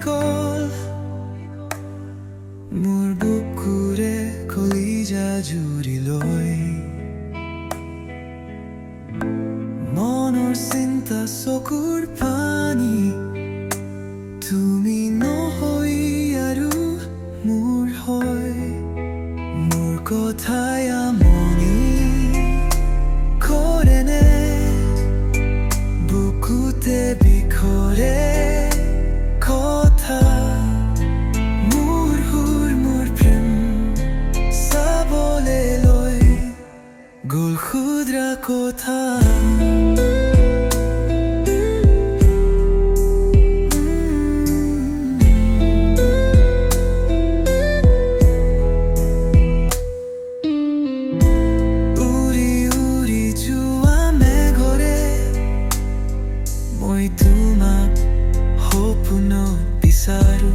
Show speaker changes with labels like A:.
A: গ'ল মোৰ বুকুৰে কলিজা জুৰি লৈ মনৰ চিন্তা চকুৰ পানী তুমি নহৈ আৰু মোৰ হয় মোৰ কথাই আমনি কৰেনে বুকুতে বিখৰে কথা মোৰ সুৰ মোৰ প্ৰেম চাবলৈ লৈ গ'ল ক্ষুদ্ৰ কথা মই তোমাক সপোন বিচাৰো